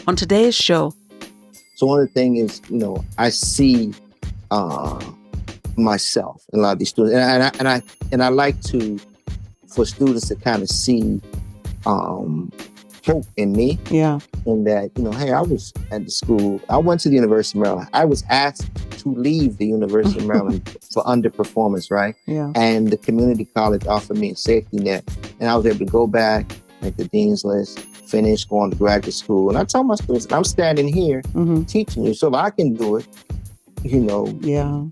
On today's show, So one of the things is, I see myself in a lot of these students, and I like for students to kind of see hope in me. Yeah. In that, hey, I was at the school. I went to the University of Maryland. I was asked to leave the University of Maryland for underperformance, right? Yeah. And the community college offered me a safety net, and I was able to go back, make the dean's list, finish, go on to graduate school. And I tell my students, I'm standing here teaching you, so if I can do it,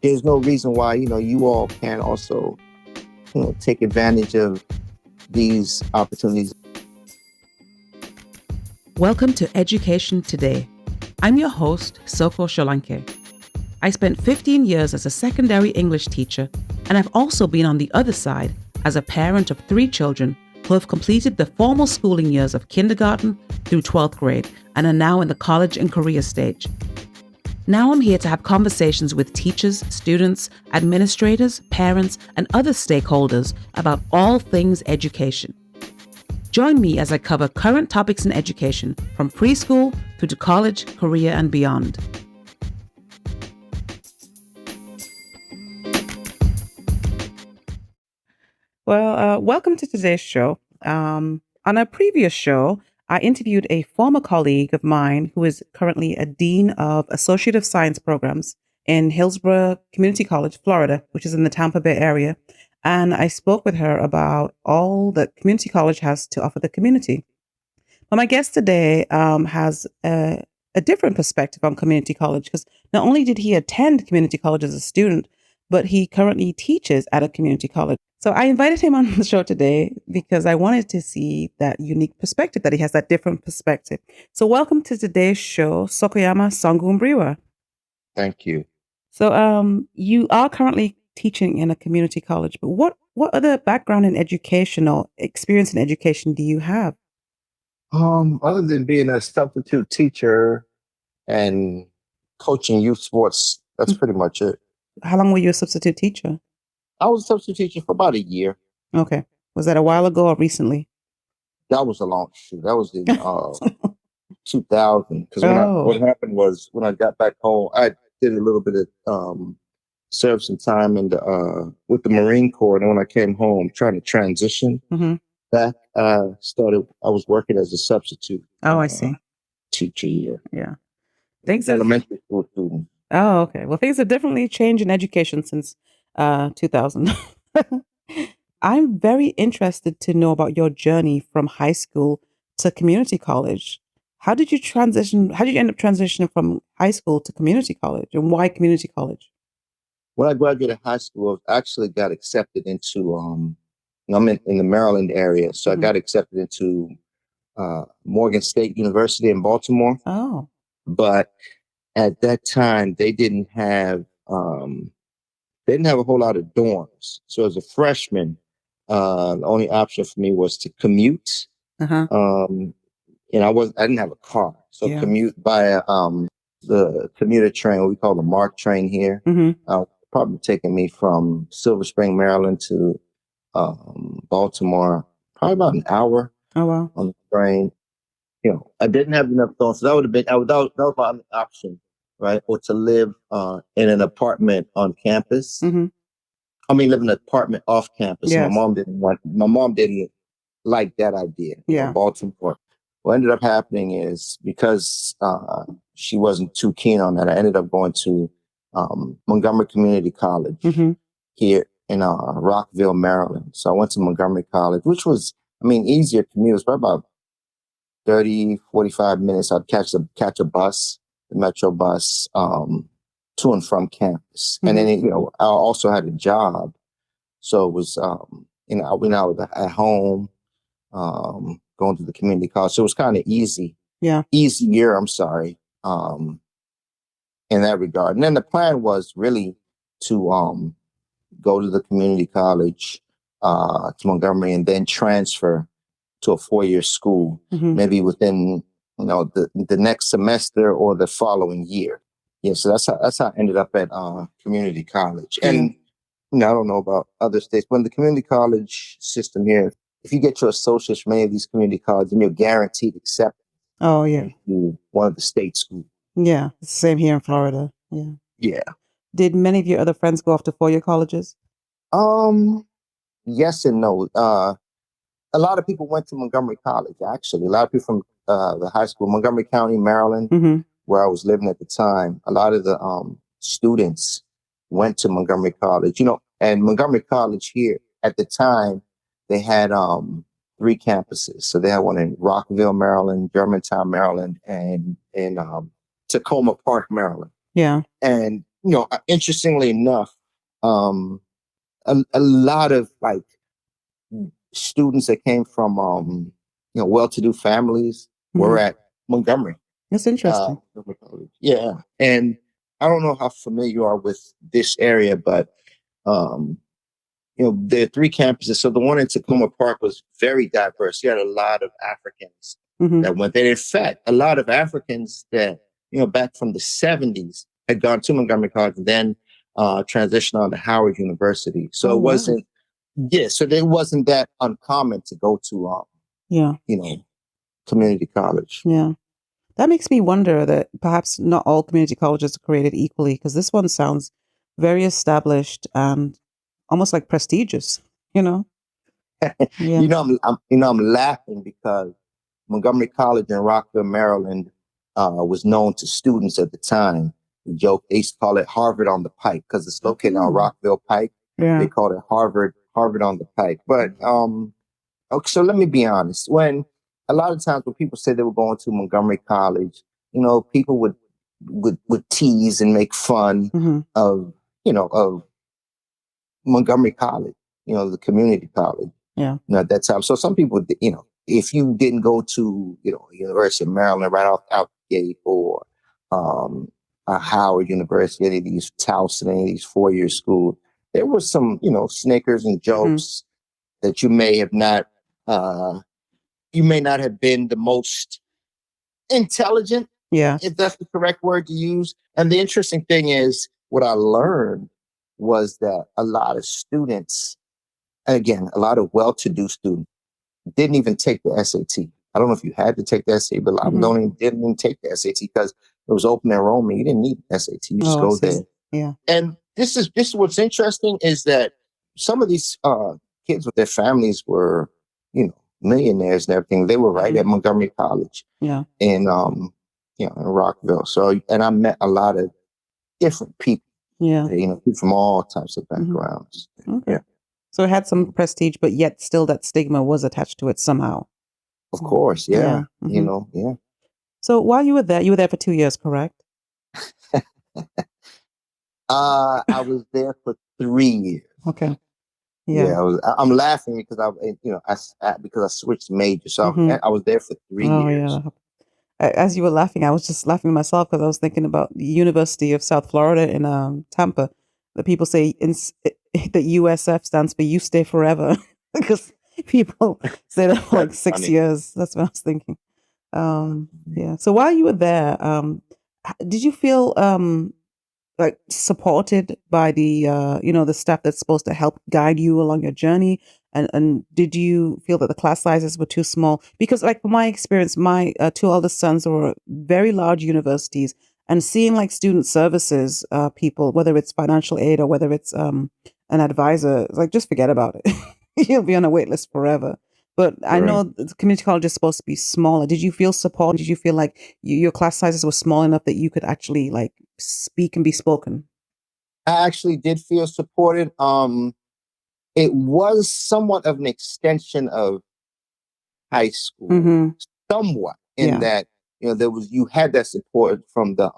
there's no reason why, you all can also, take advantage of these opportunities. Welcome to Education Today. I'm your host, Solanke. I spent 15 years as a secondary English teacher, and I've also been on the other side as a parent of 3 children who have completed the formal schooling years of kindergarten through 12th grade and are now in the college and career stage. Now I'm here to have conversations with teachers, students, administrators, parents, and other stakeholders about all things education. Join me as I cover current topics in education from preschool through to college, career, and beyond. Well, welcome to today's show. On a previous show, I interviewed a former colleague of mine who is currently a Dean of Associative Science Programs in Hillsborough Community College, Florida, which is in the Tampa Bay area. And I spoke with her about all that community college has to offer the community. But my guest today has a different perspective on community college, because not only did he attend community college as a student, but he currently teaches at a community college. So I invited him on the show today because I wanted to see that unique perspective, that he has that different perspective. So welcome to today's show, Sokoyama Songu-Mbriwa. Thank you. So you are currently teaching in a community college, but what other background in education or experience in education do you have? Other than being a substitute teacher and coaching youth sports, that's pretty much it. How long were you a substitute teacher? I was a substitute teacher for about a year. Okay. Was that a while ago or recently? That was a long shoot. That was in 2000. Because what happened was when I got back home, I did a little bit of served some time with the Marine Corps, and when I came home, trying to transition back, I was working as a substitute. Oh, I see. Teacher here. Yeah. Elementary school student. Oh, okay. Well, things have definitely changed in education since 2000. I'm very interested to know about your journey from high school to community college. How did you transition? How did you end up transitioning from high school to community college, and why community college? When I graduated high school, I actually got accepted into, I'm in the Maryland area, so I got accepted into Morgan State University in Baltimore. Oh. But at that time, they didn't have a whole lot of dorms. So as a freshman, the only option for me was to commute. And I didn't have a car, so commute via the commuter train, what we call the MARC train here. Probably taking me from Silver Spring, Maryland to Baltimore, probably about an hour. Oh, wow. On the train. I didn't have enough dorms, so that would have been that was my only option, right? Or to live in an apartment on campus. I mean, live in an apartment off campus. Yes. My mom didn't like that idea. Yeah. Baltimore. What ended up happening is because she wasn't too keen on that, I ended up going to Montgomery Community College here in Rockville, Maryland. So I went to Montgomery College, which was, easier to commute. It was probably about 30, 45 minutes. I'd catch a bus, the metro bus, to and from campus. And then, I also had a job. So it was, when I was at home, going to the community college. So it was kind of easy. Yeah. Easier, in that regard. And then the plan was really to go to the community college, to Montgomery, and then transfer to a 4-year school, maybe within, the next semester or the following year. Yeah, so that's how I ended up at community college. And I don't know about other states, but in the community college system here, if you get your associates from any of these community colleges, then you're guaranteed acceptance Oh, yeah. to one of the state schools. Yeah. It's the same here in Florida. Yeah. Yeah. Did many of your other friends go off to four-year colleges? Yes and no. A lot of people went to Montgomery College, actually. A lot of people from the high school, Montgomery County, Maryland, Mm-hmm. where I was living at the time. A lot of the students went to Montgomery College, and Montgomery College here at the time, they had three campuses. So they had one in Rockville, Maryland, Germantown, Maryland, and in Tacoma Park, Maryland. Yeah. And, interestingly enough, a lot of like students that came from well-to-do families were at Montgomery. That's interesting. Yeah, and I don't know how familiar you are with this area, but there are three campuses. So the one in Tacoma Park was very diverse. You had a lot of Africans that went there. In fact, a lot of Africans that back from the 70s had gone to Montgomery College and then transitioned on to Howard University. So it wasn't. Yeah, so it wasn't that uncommon to go to, community college. Yeah. That makes me wonder that perhaps not all community colleges are created equally, because this one sounds very established and almost like prestigious, Yeah. I'm laughing because Montgomery College in Rockville, Maryland, was known to students at the time. The joke, they used to call it Harvard on the Pike because it's located on Rockville Pike. Yeah. They called it Harvard on the Pike. But okay, so let me be honest. When a lot of times when people say they were going to Montgomery College, people would tease and make fun of Montgomery College, the community college. Yeah. At that time. So some people, if you didn't go to, University of Maryland right out the gate, or Howard University, any of these Towson, any of these 4-year schools, there was some, snickers and jokes that you may not have been the most intelligent, if that's the correct word to use. And the interesting thing is, what I learned was that a lot of students, again, a lot of well-to-do students, didn't even take the SAT. I don't know if you had to take the SAT, but a lot of them didn't even take the SAT because it was open enrollment. You didn't need the SAT. You just go there. Yeah. And this is what's interesting is that some of these kids with their families were, millionaires and everything. They were right at Montgomery College. Yeah. In in Rockville. So, and I met a lot of different people. Yeah. People from all types of backgrounds. Okay. Yeah. So it had some prestige, but yet still that stigma was attached to it somehow. Of course, yeah. Yeah. So while you were there for 2 years, correct? I was there for 3 years. Okay. Yeah, I'm laughing because because I switched majors, so I was there for 3 years. Yeah. As you were laughing, I was just laughing myself because I was thinking about the University of South Florida in Tampa. The people say the USF stands for "You Stay Forever" because people say that for like 6 years. That's what I was thinking. Yeah. So while you were there, did you feel like supported by the the staff that's supposed to help guide you along your journey? And did you feel that the class sizes were too small? Because like from my experience, my two eldest sons were very large universities, and seeing like student services people, whether it's financial aid or whether it's an advisor, like just forget about it. You'll be on a wait list forever. But I know the community college is supposed to be smaller. Did you feel support? Did you feel like your class sizes were small enough that you could actually like speak and be spoken? I actually did feel supported. It was somewhat of an extension of high school, somewhat in that you had that support from the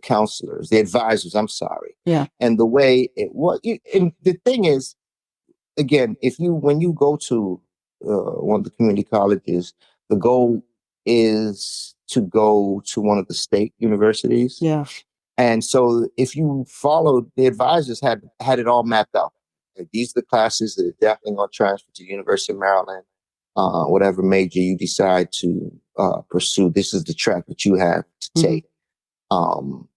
counselors, the advisors. I'm sorry, and the way it was. And the thing is, again, when you go to one of the community colleges, the goal is to go to one of the state universities. Yeah. And so if you followed, the advisors had it all mapped out. Like, these are the classes that are definitely going to transfer to the University of Maryland, whatever major you decide to pursue. This is the track that you have to take. So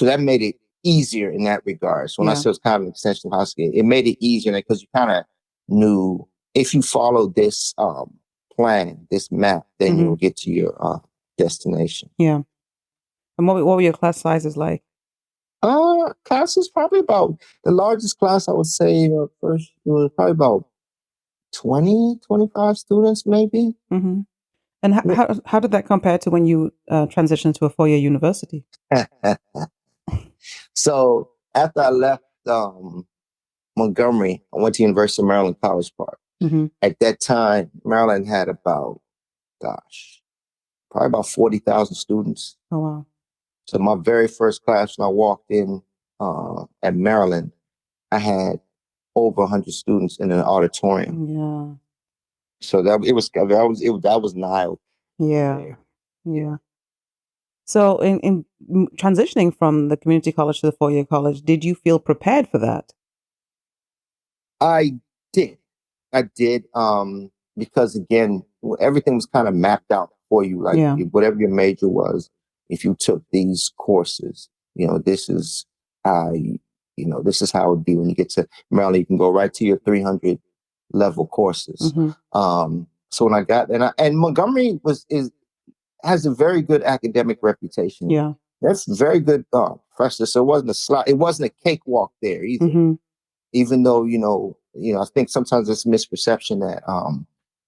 that made it easier in that regard. So when I said it was kind of an extension of high school, it made it easier because you kind of knew if you followed this plan, this map, then you'll get to your destination. Yeah. And what were your class sizes like? Class was probably about the largest class, I would say, first it was probably about 20, 25 students, maybe. Mm-hmm. And how did that compare to when you transitioned to a 4-year university? So after I left Montgomery, I went to University of Maryland College Park. Mm-hmm. At that time, Maryland had about, probably about 40,000 students. Oh, wow. So my very first class when I walked in at Maryland, I had over 100 students in an auditorium. Yeah. So that was Nile. Yeah. Yeah. So in transitioning from the community college to the 4-year college, did you feel prepared for that? I did. I did. Because again, everything was kind of mapped out for you. Like whatever your major was, if you took these courses, this is this is how it would be when you get to Maryland. You can go right to your 300 level courses. Mm-hmm. So when I got and Montgomery has a very good academic reputation. Yeah. That's very good professor. So it wasn't a cakewalk there either. Mm-hmm. Even though, I think sometimes there's misperception that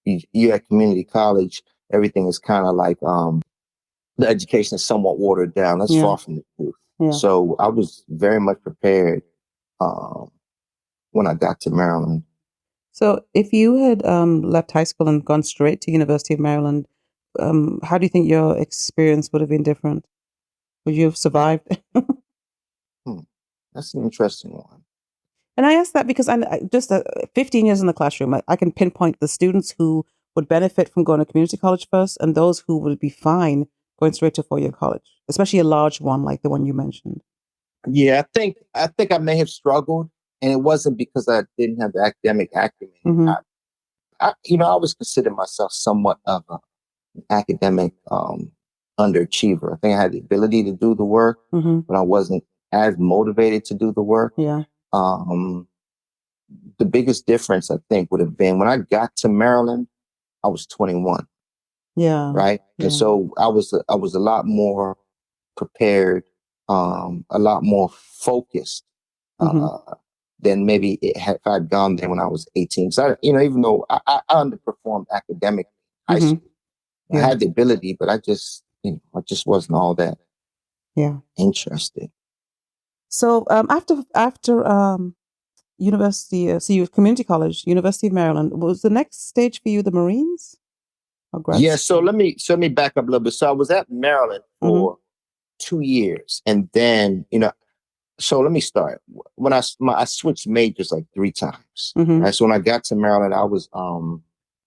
you at community college, everything is kind of like the education is somewhat watered down. That's far from the truth. Yeah. So I was very much prepared when I got to Maryland. So if you had left high school and gone straight to University of Maryland, how do you think your experience would have been different? Would you have survived? That's an interesting one. And I ask that because I just 15 years in the classroom, I can pinpoint the students who would benefit from going to community college first and those who would be fine going straight to 4-year college, especially a large one like the one you mentioned. Yeah, I think I may have struggled, and it wasn't because I didn't have the academic acumen. Mm-hmm. I always consider myself somewhat of an academic underachiever. I think I had the ability to do the work, mm-hmm. but I wasn't as motivated to do the work. Yeah. The biggest difference, I think, would have been when I got to Maryland, I was 21. Yeah. Right. Yeah. And so I was a lot more prepared, a lot more focused mm-hmm. than maybe if I'd gone there when I was 18. So, even though I underperformed academically in high mm-hmm. school, I had the ability, but I just wasn't all that interested. So after university, so you community college, University of Maryland, was the next stage for you the Marines? Yeah, so let me back up a little bit. So I was at Maryland for 2 years, and then so let me start. When I switched majors like 3 times. Mm-hmm. Right, so when I got to Maryland, I was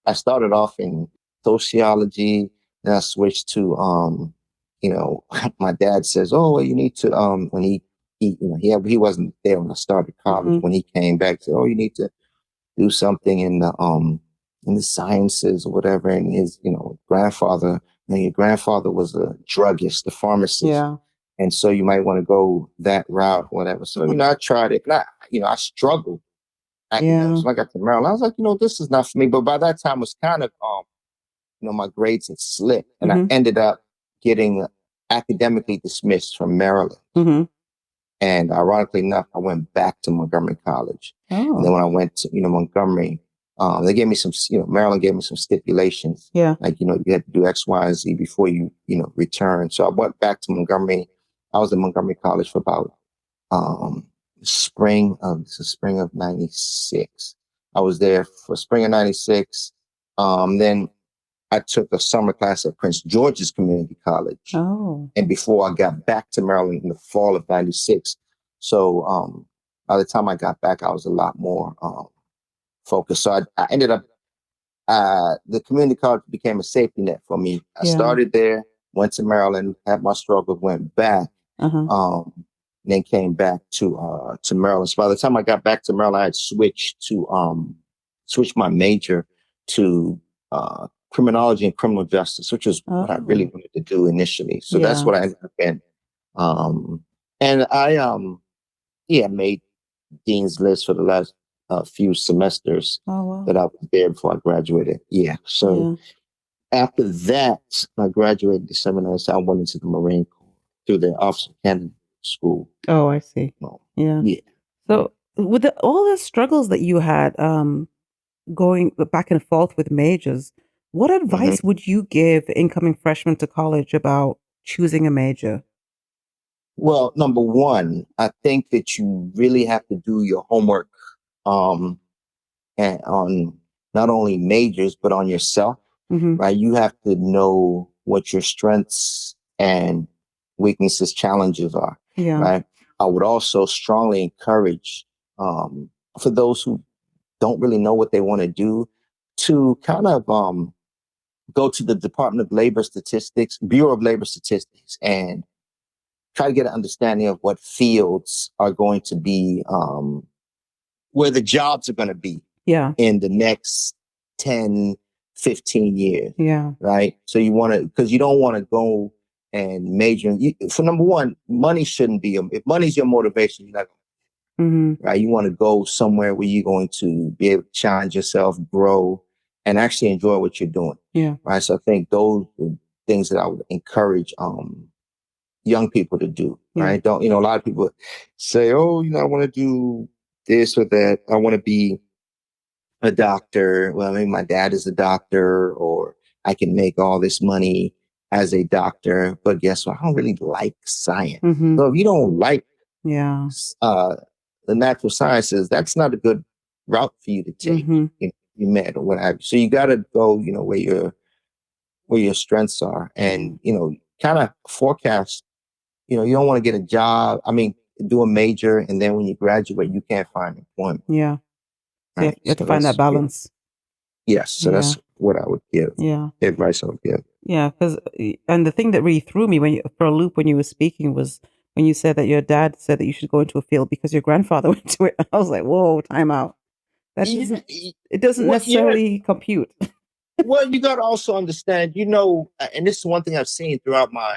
I started off in sociology, then I switched to my dad says, oh, well, you need to when he wasn't there when I started college. Mm-hmm. When he came back, said, oh, you need to do something in the sciences or whatever. And his, grandfather, and your grandfather was a druggist, a pharmacist. Yeah. And so you might want to go that route, whatever. So, I tried it. And I struggled. So I got to Maryland. I was like, this is not for me. But by that time it was kind of, my grades had slipped. And I ended up getting academically dismissed from Maryland. Mm-hmm. And ironically enough, I went back to Montgomery College. Oh. And then when I went to, Montgomery, they gave me some, Maryland gave me some stipulations. Yeah. Like, you had to do X, Y, and Z before you, return. So I went back to Montgomery. I was at Montgomery College for about spring of 96. I was there for spring of 96. Then I took a summer class at Prince George's Community College. Oh. And before I got back to Maryland in the fall of 96. So by the time I got back, I was a lot more focused. So I ended up, the community college became a safety net for me. I started there, went to Maryland, had my struggles, went back, then came back to Maryland. So by the time I got back to Maryland, I had switched my major to criminology and criminal justice, which was what I really wanted to do initially. So that's what I ended up in. And I made dean's list for the last few semesters that I was there before I graduated. Yeah. So after that, I graduated December 9th. I went into the Marine Corps through the Officer Candidate School. Oh, I see. Yeah. Yeah. So with all the struggles that you had, going back and forth with majors, what advice would you give incoming freshmen to college about choosing a major? Well, number one, I think that you really have to do your homework um, and on not only majors, but on yourself, right? You have to know what your strengths and weaknesses, challenges are, Yeah. right? I would also strongly encourage for those who don't really know what they want to do to kind of go to the Department of Labor Statistics, Bureau of Labor Statistics, and try to get an understanding of what fields are going to be where the jobs are going to be in the next 10, 15 years. Yeah. Right. So you want to, because you don't want to go and major. For number one, money shouldn't be, if money's your motivation, you're not going to, right. You want to go somewhere where you're going to be able to challenge yourself, grow, and actually enjoy what you're doing. Yeah. Right. So I think those are things that I would encourage young people to do. Right. Don't, a lot of people say, oh, I want to do this or that. I want to be a doctor. Well, maybe my dad is a doctor, or I can make all this money as a doctor. But guess what? I don't really like science. So if you don't like the natural sciences, that's not a good route for you to take. You med or what have you. So you got to go, where your strengths are, and kind of forecast. You don't want to get a job. I mean, do a major, and then when you graduate, you can't find employment. Yeah. Right? You have to find that balance. Yes. So that's what I would give. Yeah. Advice I would give. Yeah. And the thing that really threw me for a loop when you were speaking was when you said that your dad said that you should go into a field because your grandfather went to it. I was like, whoa, time out. It doesn't necessarily compute. Well, you got to also understand, and this is one thing I've seen throughout my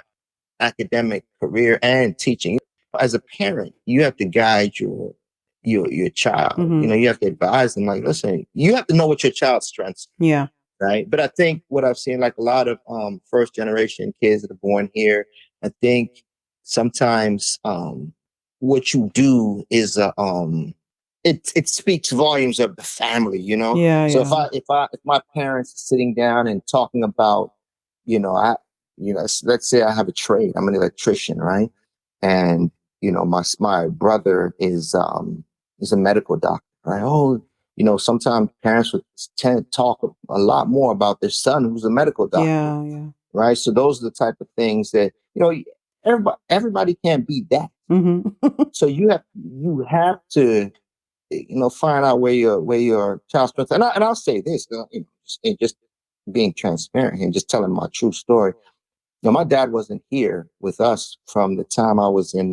academic career and teaching. As a parent, you have to guide your child. You have to advise them, like, listen, you have to know what your child's strengths are. Yeah. Right. But I think what I've seen, like a lot of first generation kids that are born here, I think sometimes what you do is it speaks volumes of the family, So if my parents are sitting down and talking about, let's say I have a trade, I'm an electrician, right? And my brother is a medical doctor, right? Oh, sometimes parents would tend to talk a lot more about their son who's a medical doctor. Yeah. Right. So those are the type of things that, everybody can't be that. So you have to, find out where your child's strength. And I'll say this, just being transparent and just telling my true story. My dad wasn't here with us from the time I was in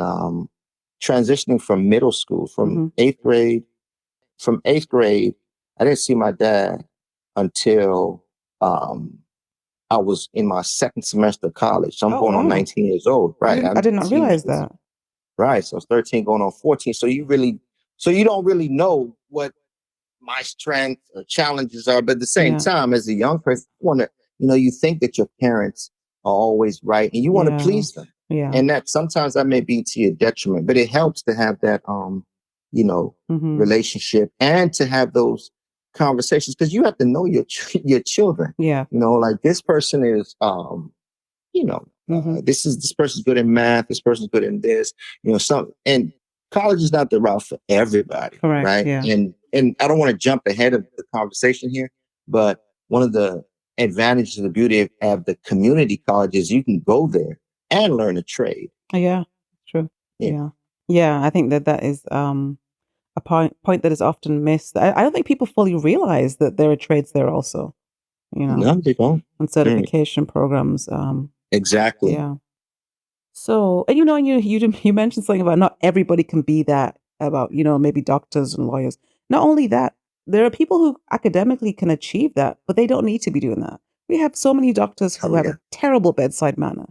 transitioning from middle school, from eighth grade. From eighth grade, I didn't see my dad until I was in my second semester of college. So I'm going on 19 years old, right? I did not realize that. Right. So I was 13 going on 14. So you don't really know what my strengths or challenges are. But at the same time, as a young person, you think that your parents are always right and you want to please them. Yeah. And that sometimes that may be to your detriment, but it helps to have that, relationship and to have those conversations, because you have to know your children. Yeah. Like this person is, this person's good in math. This person's good in this, and college is not the route for everybody. Correct, right. Yeah. And I don't want to jump ahead of the conversation here, but one of the advantages of the beauty of the community colleges, you can go there and learn a trade. Yeah, true. Yeah. I think that is a point that is often missed. I don't think people fully realize that there are trades there also. No, they don't. And certification programs. Exactly. Yeah. So, and you mentioned something about not everybody can be that, about maybe doctors and lawyers. Not only that, there are people who academically can achieve that, but they don't need to be doing that. We have so many doctors who have a terrible bedside manner,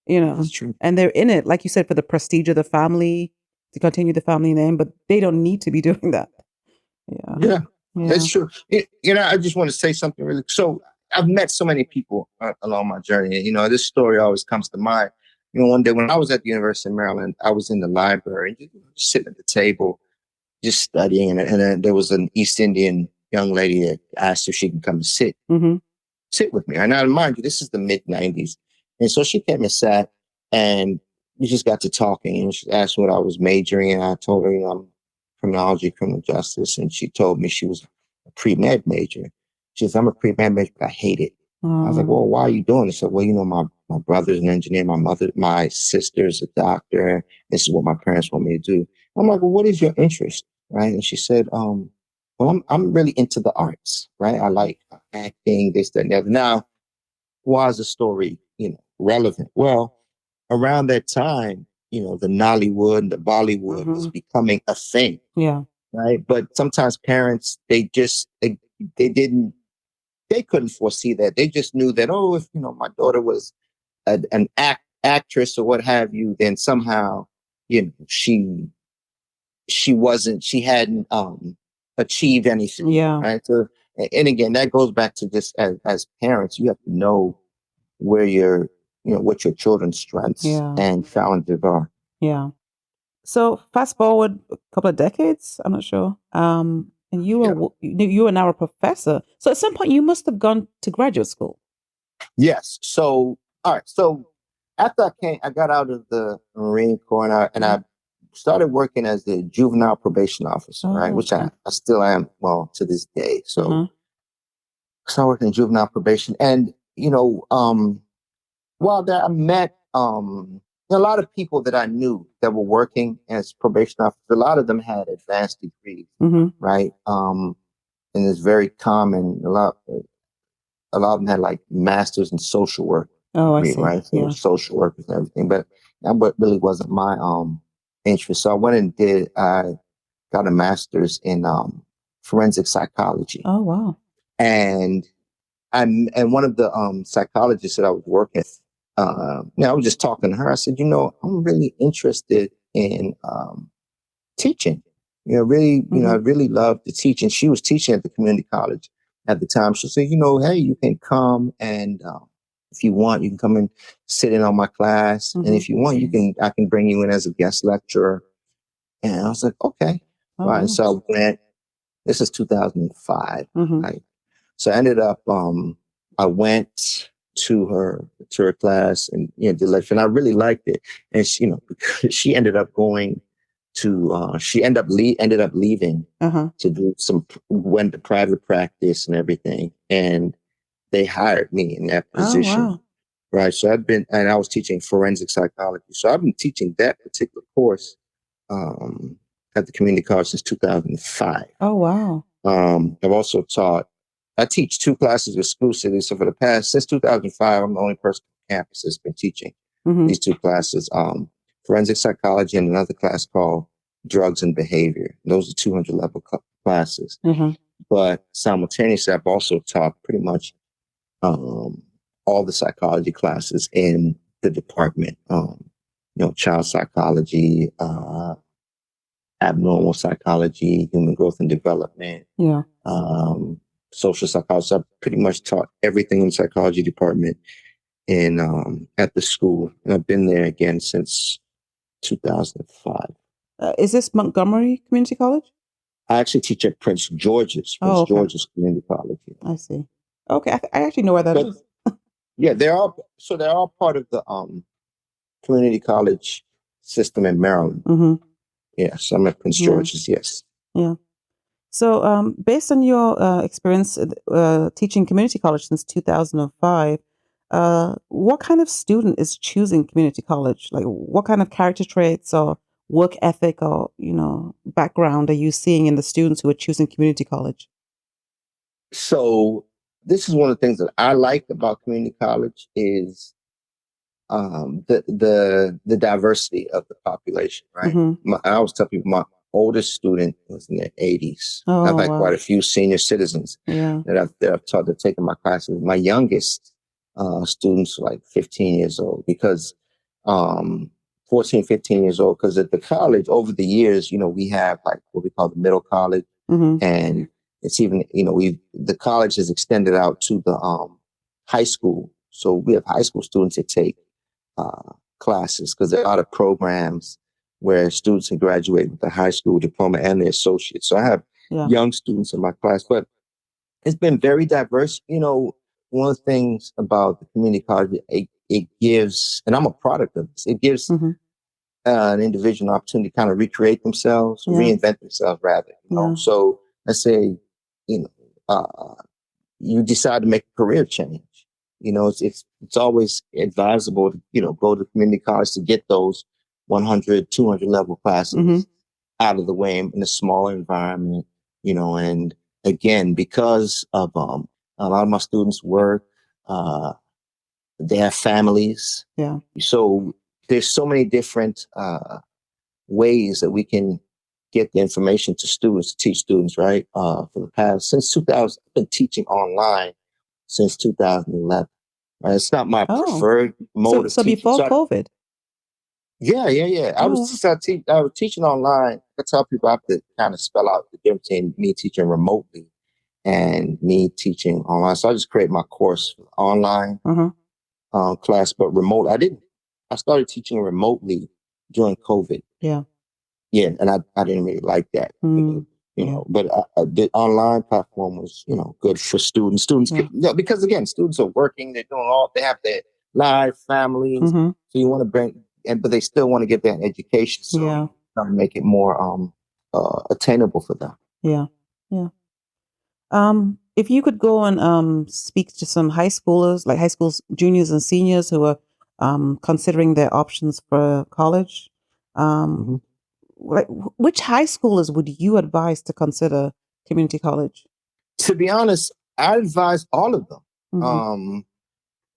That's true. and they're in it, like you said, for the prestige of the family, to continue the family name, but they don't need to be doing that. Yeah, that's true. I just want to say something really. So I've met so many people along my journey. You know, this story always comes to mind. You know, one day when I was at the University of Maryland, I was in the library, just sitting at the table, just studying, and then there was an East Indian young lady that asked if she could come and sit with me. And now, mind you, this is the mid-90s. And so she came and sat, and we just got to talking, and she asked what I was majoring in. I told her, you know, I'm criminology, criminal justice, and she told me she was a pre-med major. She said, I'm a pre-med major, but I hate it. I was like, well, why are you doing it? She said, well, you know, my brother's an engineer, my sister's a doctor. This is what my parents want me to do. I'm like, well, what is your interest? Right. And she said, well, I'm really into the arts, right? I like acting, this, that, and the other. Now, why is the story, you know, relevant? Well, around that time, you know, the Nollywood and the Bollywood was becoming a thing. Yeah. Right. But sometimes parents, they couldn't foresee that. They just knew that, oh, if, you know, my daughter was an actress or what have you, then somehow, you know, she hadn't achieved anything. Yeah. Right. So, and again, that goes back to just as parents, you have to know where what your children's strengths and challenges are. Yeah. So fast forward a couple of decades, I'm not sure. And you were now a professor. So at some point you must have gone to graduate school. Yes. So, all right. So after I got out of the Marine Corps and I started working as the juvenile probation officer, right? Which I still am, well, to this day. So I started working in juvenile probation, and, you know, while there I met, a lot of people that I knew that were working as probation officers. A lot of them had advanced degrees, right? And it's very common. A lot of them had like masters in social work. Oh, I see. Right? So social workers and everything. But that really wasn't my interest. So I went and I got a master's in forensic psychology. Oh, wow. And one of the psychologists that I was working with, I was just talking to her. I said, you know, I'm really interested in teaching. You know, really, you know, I really love to teach. And she was teaching at the community college at the time. She said, you know, hey, you can come and if you want, you can come and sit in on my class. And if you want, I can bring you in as a guest lecturer. And I was like, okay. Oh, right. So I went, this is 2005. Right? So I ended up, I went to her class and, you know, did lecture, and I really liked it. And she, you know, she ended up going to, she ended up leaving to do went to private practice and everything. And they hired me in that position. Oh, wow. Right. So and I was teaching forensic psychology. So I've been teaching that particular course, at the community college since 2005. Oh, wow. I've also I teach 2 classes exclusively. So since 2005, I'm the only person on campus that's been teaching these 2 classes, forensic psychology and another class called drugs and behavior. Those are 200 level classes. But simultaneously, I've also taught pretty much all the psychology classes in the department. You know, child psychology, abnormal psychology, human growth and development. Yeah. Social psychology. So I've pretty much taught everything in the psychology department at the school. And I've been there again since 2005. Is this Montgomery Community College? I actually teach at Prince George's George's Community College. I see. Okay. I actually know where that is. Yeah, they're all part of the community college system in Maryland. Yes, I'm at Prince George's. Yes. Yeah. So, based on your experience teaching community college since 2005, what kind of student is choosing community college? Like, what kind of character traits or work ethic or, you know, background are you seeing in the students who are choosing community college? So, this is one of the things that I like about community college is the diversity of the population. Right. I always tell people my oldest student was in their 80s. I've had quite a few senior citizens that I've taught that taken my classes. My youngest students were like 15 years old because 14, 15 years old, because at the college over the years, you know, we have like what we call the middle college, and it's even, you know, the college has extended out to the high school. So we have high school students that take classes because there are a lot of programs where students can graduate with a high school diploma and their associate. So I have young students in my class, but it's been very diverse. You know, one of the things about the community college, it gives, and I'm a product of this, it gives an individual an opportunity to kind of recreate themselves, reinvent themselves rather. You know? So let's say, you know, you decide to make a career change. You know, it's always advisable to, you know, go to community college to get those 100, 200 level classes out of the way in a smaller environment, you know, and again, because of a lot of my students work, they have families. Yeah. So there's so many different ways that we can get the information to students, to teach students, right? For the past, since 2000, I've been teaching online since 2011. Right? It's not my preferred mode of so teaching. Before COVID? Yeah. I was teaching online. I tell people I have to kind of spell out the difference between me teaching remotely and me teaching online. So I just create my course online class, but remote. I started teaching remotely during COVID. Yeah, and I didn't really like that. You know, but the online platform was, you know, good for students. Students, you know, because again, students are working, they have their lives, families. So you want to but they still want to get that education. So you want to make it more attainable for them. Yeah. If you could go and speak to some high schoolers, like high school juniors and seniors who are considering their options for college, like which high schoolers would you advise to consider community college? To be honest, I advise all of them.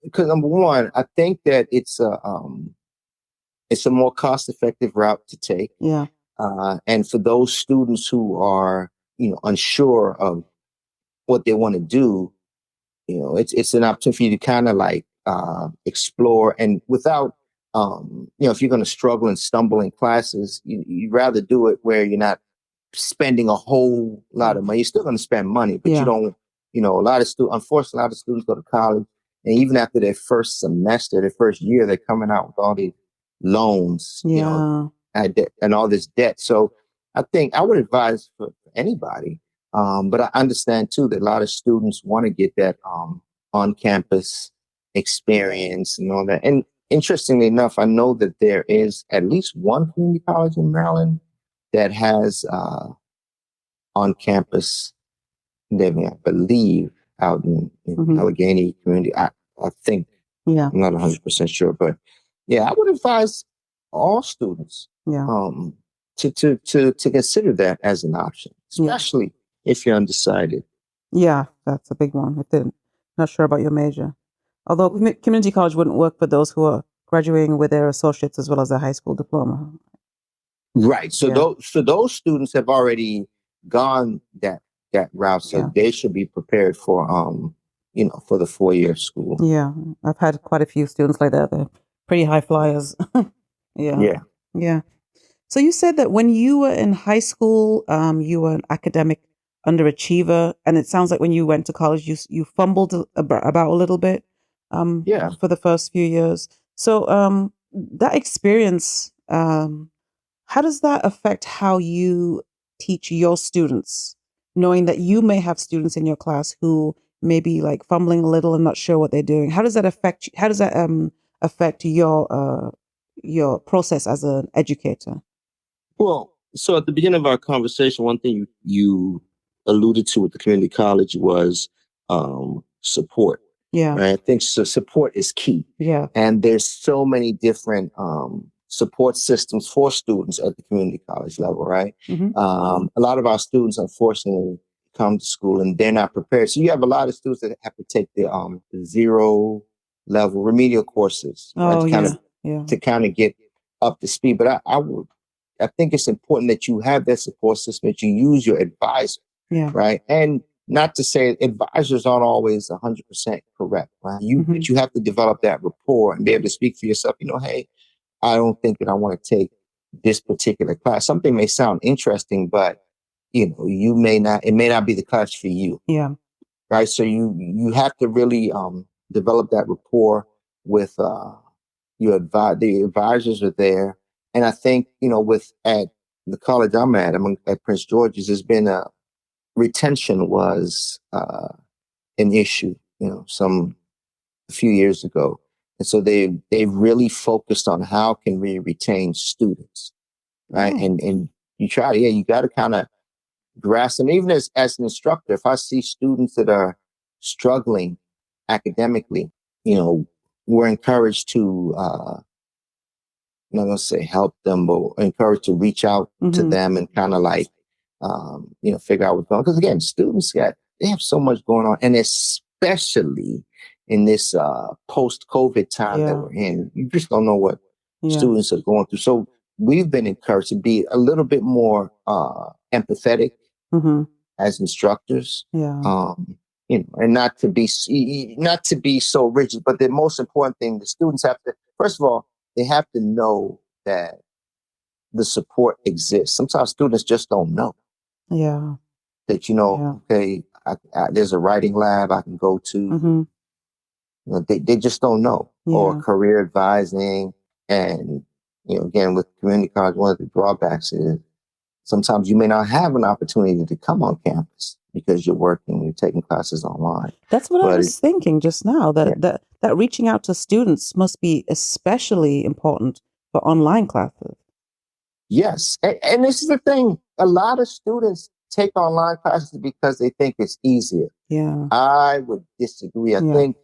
Because number one, I think that it's a more cost-effective route to take. Yeah. And for those students who are, you know, unsure of what they want to do, you know, it's an opportunity for you to kind of like explore, and without you know, if you're going to struggle and stumble in classes, you'd rather do it where you're not spending a whole lot of money. You're still going to spend money, but you don't, you know, unfortunately, a lot of students go to college, and even after their first semester, their first year, they're coming out with all these loans, you know, and all this debt. So I think I would advise for anybody. But I understand too that a lot of students want to get that on-campus experience and all that. And interestingly enough, I know that there is at least one community college in Maryland that has on-campus living, I believe, out in Allegheny community. I think, I'm not 100% sure, but yeah, I would advise all students to consider that as an option, especially if you're undecided. Yeah, that's a big one. Not sure about your major. Although community college wouldn't work for those who are graduating with their associates as well as a high school diploma. Right. So those students have already gone that route. So they should be prepared for you know, for the 4-year school. Yeah. I've had quite a few students like that. They're pretty high flyers. Yeah. So you said that when you were in high school, you were an academic underachiever, and it sounds like when you went to college, you fumbled about a little bit. For the first few years. So that experience, how does that affect how you teach your students, knowing that you may have students in your class who may be like fumbling a little and not sure what they're doing? How does that affect? How does that affect your process as an educator? Well, so at the beginning of our conversation, one thing you alluded to with the community college was support. Yeah. Right? I think so support is key. Yeah. And there's so many different support systems for students at the community college level, right? A lot of our students, unfortunately, come to school and they're not prepared. So you have a lot of students that have to take the 0 level remedial courses, right? To kind of get up to speed. But I think it's important that you have that support system, that you use your advisor, right? And not to say advisors aren't always 100% correct, right? But you have to develop that rapport and be able to speak for yourself. You know, hey, I don't think that I want to take this particular class. Something may sound interesting, but you know, it may not be the class for you. Yeah. Right. So you have to really develop that rapport with the advisors are there. And I think, at the college I'm at Prince George's, there's been retention was an issue, a few years ago. And so they've really focused on how can we retain students, right? And you got to kind of grasp them. Even as an instructor, if I see students that are struggling academically, we're encouraged to I'm not gonna say help them, but encouraged to reach out to them and kind of like figure out what's going on. Because again, students they have so much going on, and especially in this post-COVID time that we're in, you just don't know what students are going through. So we've been encouraged to be a little bit more empathetic as instructors, and not to be so rigid. But the most important thing, the students have to, first of all, they have to know that the support exists. Sometimes students just don't know. Yeah. That, okay, there's a writing lab I can go to. They just don't know. Or career advising. And, again, with community college, one of the drawbacks is sometimes you may not have an opportunity to come on campus because you're working, you're taking classes online. That's what I was thinking just now, that reaching out to students must be especially important for online classes. Yes. And this is the thing. A lot of students take online classes because they think it's easier. Yeah. I would disagree. I think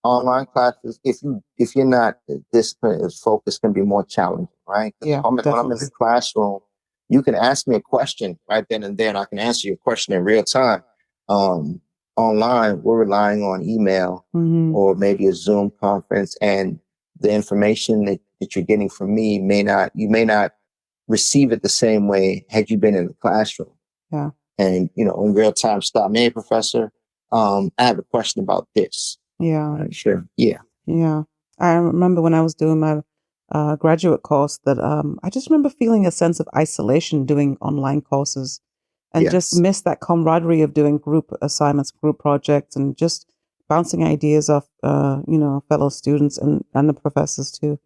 online classes, if you're not disciplined, as focused, can be more challenging, right? Yeah, when I'm in the classroom, you can ask me a question right then and there, and I can answer your question in real time. Online, we're relying on email or maybe a Zoom conference, and the information that you're getting from me you may not receive it the same way had you been in the classroom. Yeah. And, in real time, stop me, hey, professor, I have a question about this. Yeah. Sure. Yeah. Yeah. I remember when I was doing my graduate course that I just remember feeling a sense of isolation doing online courses and just miss that camaraderie of doing group assignments, group projects, and just bouncing ideas off, fellow students and the professors too.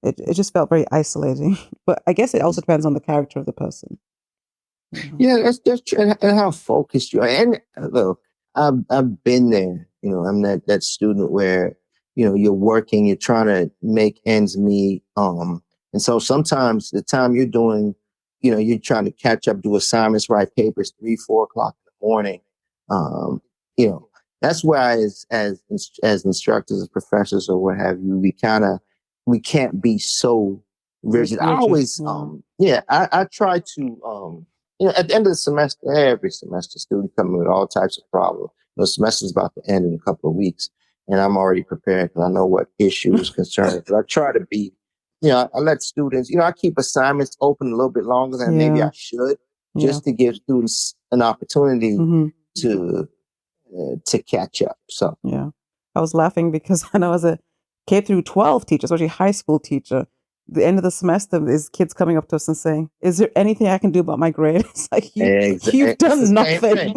It just felt very isolating, but I guess it also depends on the character of the person. Yeah, that's true. And how focused you are. And look, I've been there. I'm that student where you're working, you're trying to make ends meet. And so sometimes the time you're doing, you're trying to catch up, do assignments, write papers 3, 4 o'clock in the morning. That's why as instructors, as professors, or what have you, we can't be so rigid. I always, I try to, at the end of the semester, every semester, students come with all types of problems. The semester's about to end in a couple of weeks, and I'm already prepared because I know what issues, concerns. But I try to be, I let students, I keep assignments open a little bit longer than maybe I should, just to give students an opportunity to catch up. So I was laughing because when I was a K through 12 teacher, especially high school teacher, the end of the semester is kids coming up to us and saying, "Is there anything I can do about my grade?" It's like you've done nothing.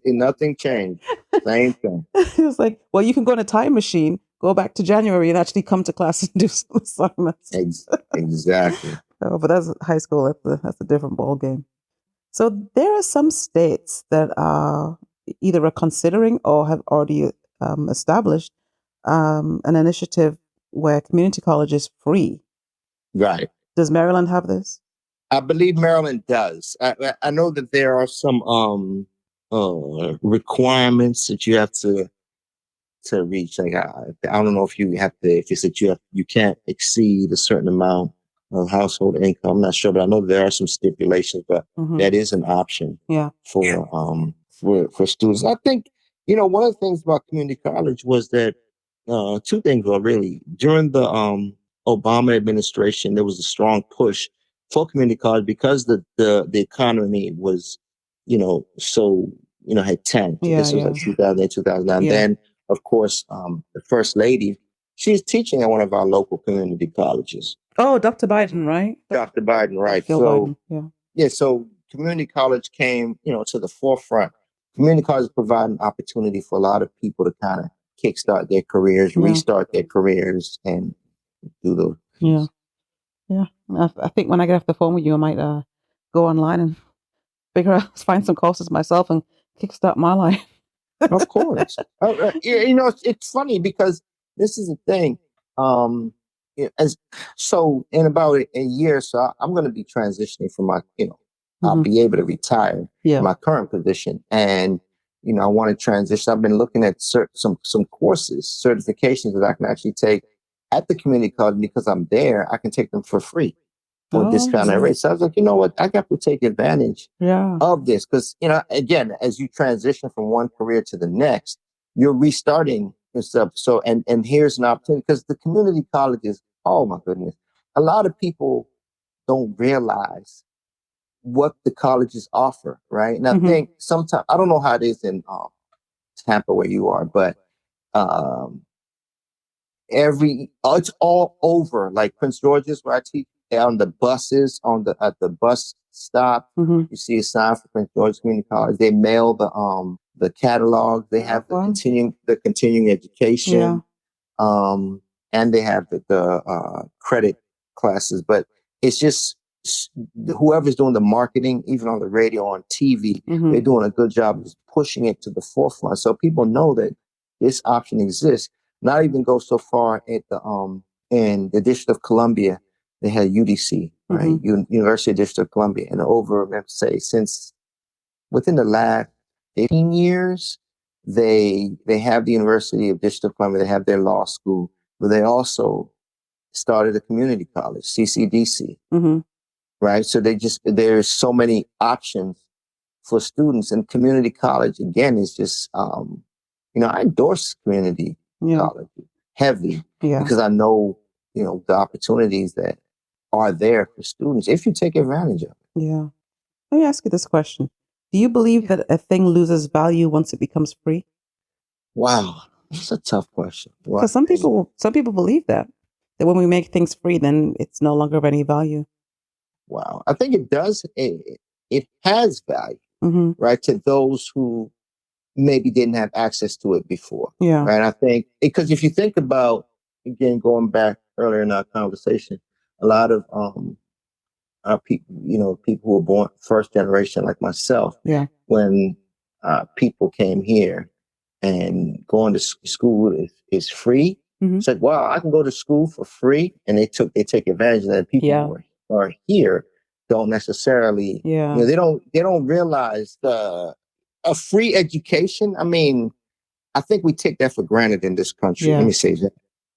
Nothing changed. Same thing. It was like, well, you can go in a time machine, go back to January, and actually come to class and do some assignments. Exactly. But that's high school. That's a different ball game. So there are some states that are either considering or have already established an initiative where community college is free. Right. Does Maryland have this? I believe Maryland does. I know that there are some requirements that you have to reach. Like I don't know if you have to, if you said you can't exceed a certain amount of household income. I'm not sure, but I know there are some stipulations, but that is an option for students. I think, one of the things about community college was that two things were really during the Obama administration, there was a strong push for community college because the economy was, so, had tanked. This was like 2008, 2009. Then, of course, the first lady, she's teaching at one of our local community colleges. Oh, Dr. Biden, right? Dr. Biden, right. So, Biden, so community college came, to the forefront. Community college provided an opportunity for a lot of people to kind of kickstart their careers, restart their careers, and do those. Yeah. Yeah. I think when I get off the phone with you, I might go online and find some courses myself and kickstart my life. Of course. It's funny because this is the thing. So in about a year, so I'm going to be transitioning from my, I'll be able to retire from my current position. And, I want to transition. I've been looking at some courses, certifications that I can actually take at the community college because I'm there. I can take them for free for discounted rates. So I was like, you know what? I got to take advantage of this because, again, as you transition from one career to the next, you're restarting yourself. So, and here's an opportunity because the community colleges, oh my goodness, a lot of people don't realize what the colleges offer, right? And I think sometimes, I don't know how it is in Tampa where you are, but it's all over, like Prince George's where I teach, on the buses, at the bus stop, you see a sign for Prince George's Community College. They mail the catalog. They have the continuing education, and they have the credit classes. But it's just whoever's doing the marketing, even on the radio, on TV, they're doing a good job of pushing it to the forefront, so people know that this option exists. Not even go so far at in the District of Columbia. They had UDC, right? University District of Columbia. And over, let's say, since within the last 15 years, they have the University of District of Columbia, they have their law school, but they also started a community college, CCDC, right? So there's so many options for students, and community college, again, is just, I endorse community college heavy because I know, the opportunities that are there for students if you take advantage of it. Yeah. Let me ask you this question. Do you believe that a thing loses value once it becomes free? Wow. That's a tough question. Because some people believe that when we make things free, then it's no longer of any value. Wow. I think it does. It has value, right? To those who maybe didn't have access to it before. Yeah. Right. I think because if you think about, again, going back earlier in our conversation, a lot of our people, people who were born first generation like myself, when people came here and going to school is free, it's like, wow, I can go to school for free, and they take advantage of that. People who are here don't necessarily, they don't realize a free education. I mean, I think we take that for granted in this country. Let me say that.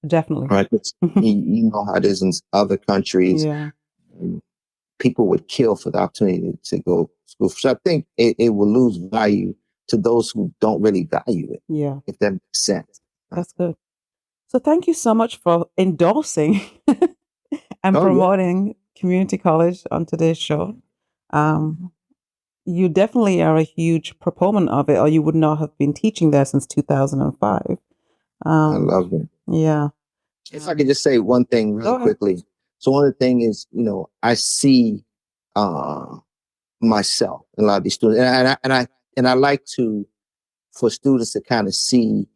Definitely. Right. You know how it is in other countries. Yeah. People would kill for the opportunity to go to school. So I think it will lose value to those who don't really value it. Yeah. If that makes sense. That's good. So thank you so much for endorsing and promoting community college on today's show. You definitely are a huge proponent of it, or you would not have been teaching there since 2005. I love it. Yeah. If I could just say one thing really quickly. So one of the things is, I see myself in a lot of these students, and I like for students to kind of see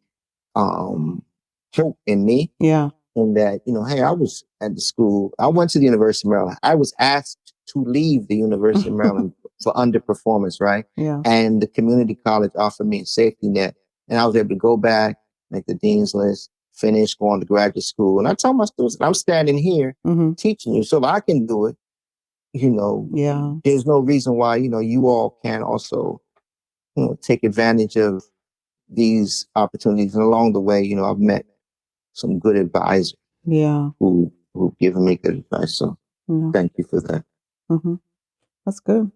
hope in me. Yeah. And that, hey, I was at the school. I went to the University of Maryland. I was asked to leave the University of Maryland for underperformance, right? Yeah. And the community college offered me a safety net, and I was able to go back, make the dean's list, finish, go on to graduate school. And I tell my students, I'm standing here teaching you, so if I can do it, there's no reason why, you all can also, take advantage of these opportunities. And along the way, I've met some good advisors who've given me good advice. So thank you for that. That's good.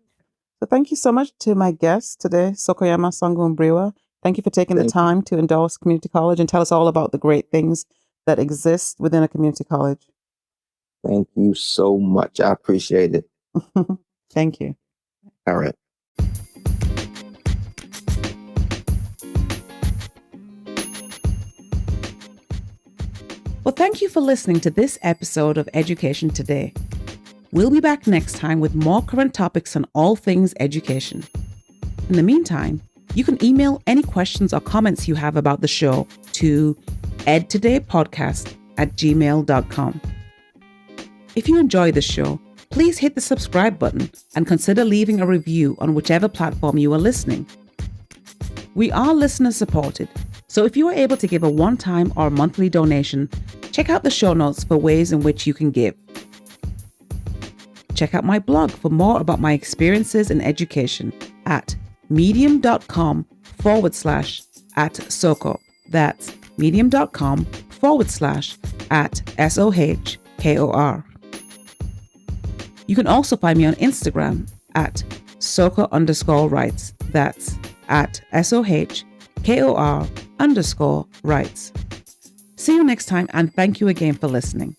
So thank you so much to my guest today, Sokoyama Songu-Mbriwa. Thank you for taking the time to endorse community college and tell us all about the great things that exist within a community college. Thank you so much. I appreciate it. Thank you. All right. Well, thank you for listening to this episode of Education Today. We'll be back next time with more current topics on all things education. In the meantime, You can email any questions or comments you have about the show to edtodaypodcast@gmail.com. If you enjoy the show, please hit the subscribe button and consider leaving a review on whichever platform you are listening. We are listener supported, so if you are able to give a one-time or monthly donation, check out the show notes for ways in which you can give. Check out my blog for more about my experiences in education at medium.com/@Soko. That's medium.com/@SOHKOR. You can also find me on Instagram at Soko_rights. That's at SOHKOR_rights. See you next time, and thank you again for listening.